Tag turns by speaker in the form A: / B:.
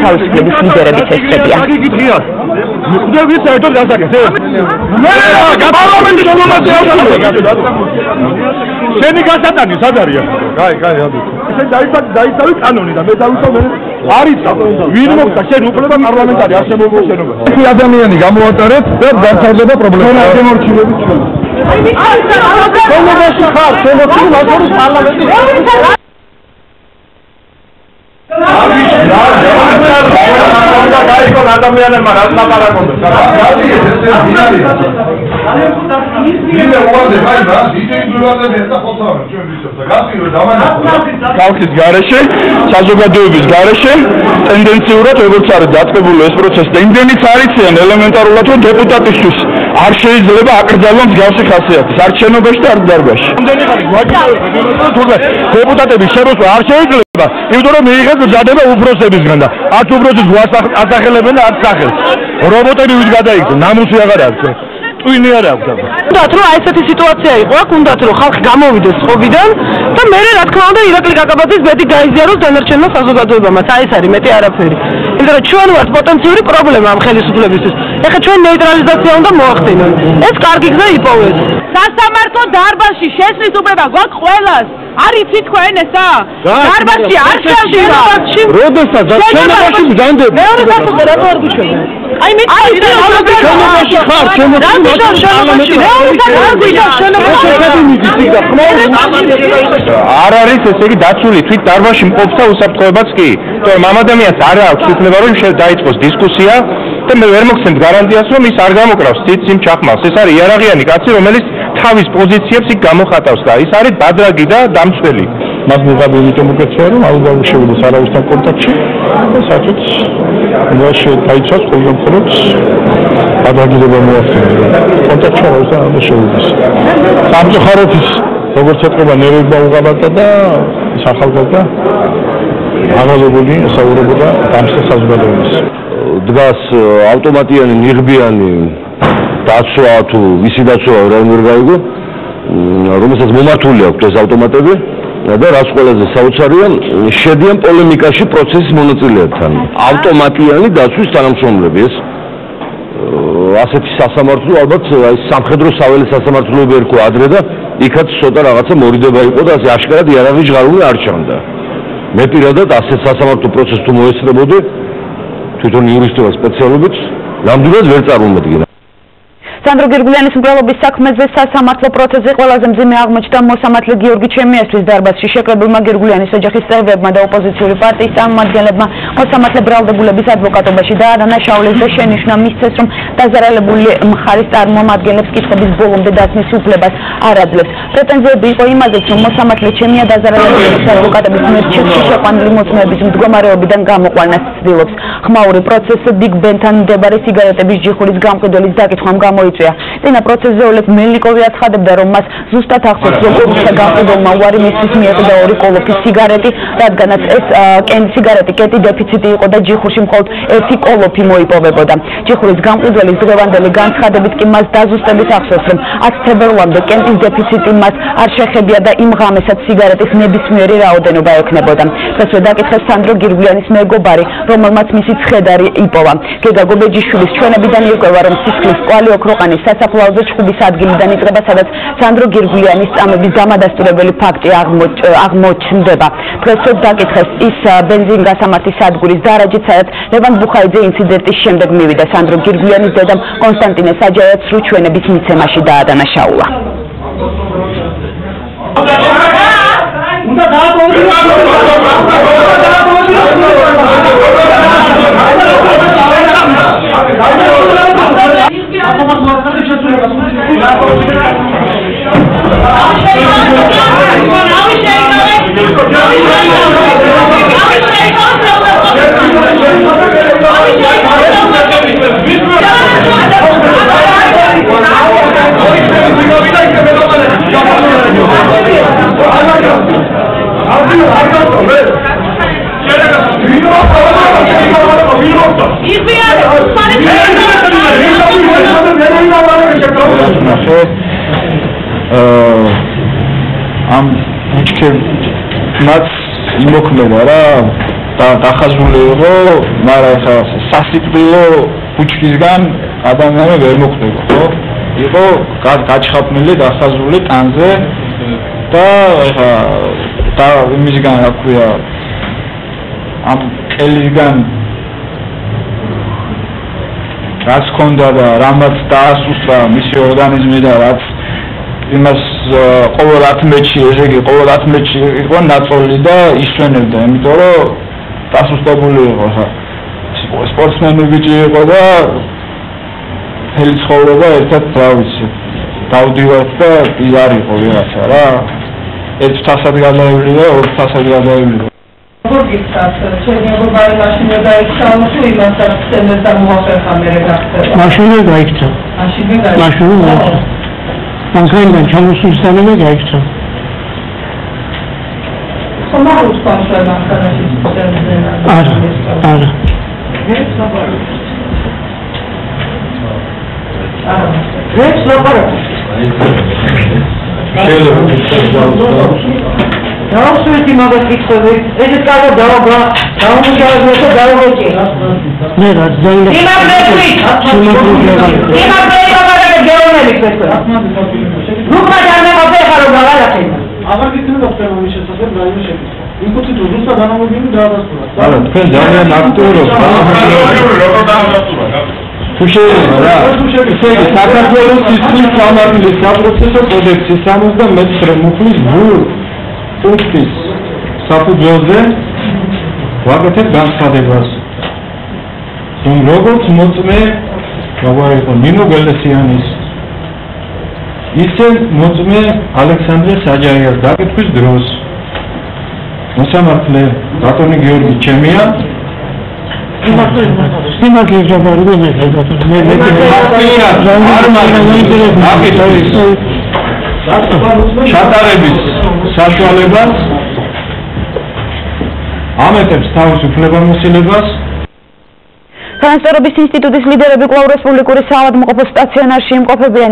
A: თავისუფლების ლიდერების ესწრებიან.
B: შენი გასატანი სად არის? შენ დაიცავი კანონი და მე დავიცავ არის ვინ მოხდა შენ უფლება პარლამენტარი არ შემოგვიყვება შენობა. ადამიანი გამოატარეთ და დამთავრდება პრობლემა. ჩვენ არ შემორჩილებით ჩვენ. შენობაში ხარ, შემორჩილი მაგორის პარლამენტი. ადამიანებმა რაც ლაპარაკობენ. ხალხის გარეშე, საზოგადოების გარეშე ტენდენციურად როგორც არის დაწყებული ეს პროცესი და იმდენიც არიციან ელემენტარულად რომ დეპუტატისთვის არ შეიძლება აკრძალონ მსგავსი ხასიათის არ შენობაში და არ დარბაზში. დეპუტატების შემოსვლა არ შეიძლება, იმიტომ რომ მიიღეს მზადება უფროსებისგან და არც უფროსის ასახელებენ და არც სახელს. რობოტები ვით გადაიქცნენ, ნამუსი აღარ აქვს. ტვინი არ აქვს.
C: უნდათ რომ აი ესეთი სიტუაცია იყო, აქ უნდათ რომ ხალხი გამოვიდეს ხობიდან და მე რა თქმა უნდა ირაკლი კაკაბაძის მეტი გაიზიაროს დანარჩენმა საზოგადოებამაც. აი ეს არის მეტი არაფერი. იმიტომ რომ ჩვენ ვართ პოტენციური პრობლემა ამ ხელისუფლებისთვის. ეხლა ჩვენ ნეიტრალიზაცია უნდა მოახდინონ. ეს კარგი გზა იპოვეს.
D: სასამართლო დარბაზში შესვლის უფლება გვაქვს ყველას. არიცით თქვენ ესა? დარბაზში არ შევდივარ.
B: როდესაც შენობაში მგანდები.
C: მეორე სასწაულზე რა ვარგიშობენ? აი მე
B: შენობაში ხარ,
E: არ არის ესე იგი დაცული თვით დარბაზში მყოფთა უსაფრთხოებაც კი. თორემ ამ ადამიანს არ აქვს უფლება რომ დაიწყოს დისკუსია და მე ვერ მოგცემთ გარანტიას რომ ის არ გამოკრავს ციციმ ჩახმალს. ეს არის იარაღიანი კაცი რომელიც თავის პოზიციებს იქ გამოხატავს და ის არის ბადრაგი და დამცველი.
B: მას მიღები იმიტომ უკეთია რომ ალბათ შევიდეს არავისთან კონტაქტში და საერთოდ ნაშე დაიცვას ყველგან მხოლოდ ბადრაგირება მოახდინა. კონტაქტში არავისთან არ შევიდეს. სამწუხაროთის როგორც ეთქობა ნერვებმა უღალატა და სახალხო აღალებული ესაუბრებოდა დამსწრე საზოგადოებას.
F: დგას ავტომატიანი ნიღბიანი დაცვა თუ მისი დაცვა რაიმე ვერ გაიგო, რომელსაც მომართული აქვს ეს ავტომატები და რაც ყველაზე საოცარია, შედიან პოლემიკაში პროცესის მონაწილეებთან. ავტომატიანი დაცვის თანამშრომლები ეს ასეთი სასამართლო ალბათ აი სამხედრო საველე სასამართლოები ერქვა ადრე და იქაც ცოტა რაღაცა მორიდება იყო და ასე აშკარად იარაღი ჟღარული არ ჩანდა. მე პირადად ასეთ სასამართლო პროცესს თუ მოესწრებოდი თვითონ იურისტობა სპეციალობით ნამდვილად ვერ წარმოვიდგინე.
A: სანდრო გირგულიანის მკვლელობის საქმეზე სასამართლო პროცესზე ყველაზე მძიმე აღმოჩნდა მოსამართლე გიორგი ჩემიასთვის დარბაზში შეკრებილმა გირგულიანის ოჯახის წევრებმა და ოპოზიციური პარტიის წარმომადგენლებმა მოსამართლე ბრალდებულების ადვოკატობაში დაადანაშაულეს და შენიშვნა მისცეს, რომ დაზარალებული მხარის წარმომადგენლებს კითხების ბოლომდე დასმის უფლებას არ აძლევს. პრეტენზიები იყო იმაზეც, რომ მოსამართლე ჩემია დაზარალების ადვოკატების მიერ ჩიხში შეყვანილი მოწმეების მდგომარეობიდან გამოყვანას ცდილობს. ხმაური პროცესზე ბიგ ბენთან მდებარე სიგარეტების ჯიხურის გამყიდველის დაკითხვამ გამოიწვია. წინა პროცესზე ოლეგ მელნიკოვი აცხადებდა, რომ მას ზუსტად ახსოვს, რომ რუსთა გამყიდველმა უარი მისთვის მიიღო ორი კოლოფის სიგარეტი, რადგანაც ეს სიგარეტი კეტი დეფიციტი იყო და ჯიხურში მხოლოდ ერთი კოლოფი მოიპოვებოდა. ჯიხურის გამყიდველის დღევანდელი განცხადებით კი მას დაზუსტების ახსოვს, რომ 10 თებერვლამდე კენტის დეფიციტი მას არ შეხებია და იმ ღამესაც სიგარეტის ნებისმიერი რაოდენობა ექნებოდა. დღესვე დაკითხეს სანდრო გირგულიანის მეგობარი, რომელმაც მისი ცხედარი იპოვა. გეგა გობეჯიშვილის ჩვენებიდან ირკვევა, რომ სისხლის კვალი ოქროყანის სასაფლაოზე ჩხუბის ადგილიდან იწყება, სადაც სანდრო გირგულიანის წამების დამადასტურებელი ფაქტი აღმოჩნდება. დღესვე დაკითხეს ის ბენზინგასამართის სადგურის დარაჯით, სადაც ლევან ბუხაიძე ინციდენტის შემდეგ მივიდა. სანდრო გირგულიანის დედამ კონსტანტინე საჯაია ცრუ ჩვენების მიცემაში დაადანაშაულა. ამ ბუჩქებმაც იმოქმედა რა
G: დახაზული იყო, მაგრამ ეხლა სასიკვდილო კუჩქისგან ადამიანი ვერ მოხდება, ხო? იყო გაჩხაპნილი, დახაზული ტანზე და ეხლა და იმისგან რა ქვია ამ ყელისგან რაც ქონდა და რამაც დაასუსტა მისი ორგანიზმი და რაც იმას ყოველ 10 მეტრში, ესე იგი ყოველ 10 მეტრში იყო ნაწოლი და ისვენებდა, იმიტომ რომ დასუსტებული იყო ხა. სპორტსმენი ბიჭი იყო და მთელი ცხოვრება ერთად რა ვიცი, დავდივართ და ის არ იყო ვიღაცა რა. ერთ თასად გადაივლი და ორ თასად გადაივლი.
C: გიქცათ, შეიძლება მაშინვე დაიქცა თუ იმასაც ცემეს და მოახერხა მერე გახდება.
H: მაშინვე დაიქცა. მაშინვე დაიქცა. მანქანიდან ჩამოსულსანავე გაიქცა.
C: ხომაუს პასა მანქანაში წევზენა.
H: არა.
C: ეს ლაპარაკი. დავსვეთი მაგას კითხები, ეს კარგად დავა, დაუმუშავებთ და დავუჭი.
H: მე რა ძალიან
C: იმაგრები გეონელი ქეთქვა. ნუ გადამეყობე ხარო გავალახე.
I: აღარ გიქნება ხდება მის შესაძლებლად რაიმე შეკითხვა. იმკუთი თუ ზუსტად განამოგინო დაადასტურა.
G: არა, თქვენ ძალიან აქტიურობთ.
E: როგორ დაადასტურა?
G: თუ შეიძლება რა. ესე იგი საქართველოს სისხლის სამართლის საპროცესო კოდექსის 79 მუხლის პუნქტის საფუძველზე ვაკეთებ განცხადებას, რომ როგორც მოწმე იყო ნინო გელესიანის, ისე მოწმე ალექსანდრე საჯარიას დაკითხვის დროს მოსამართლე ბატონი გიორგი ჩემია ჩატარების საშუალებას ამეტებს თავის უფლებამოსილებას.
A: ტრანსპორტის ინსტიტუტის ლიდერები კვლავ რესპუბლიკური საავადმყოფო სტაციონარში იმყოფებიან.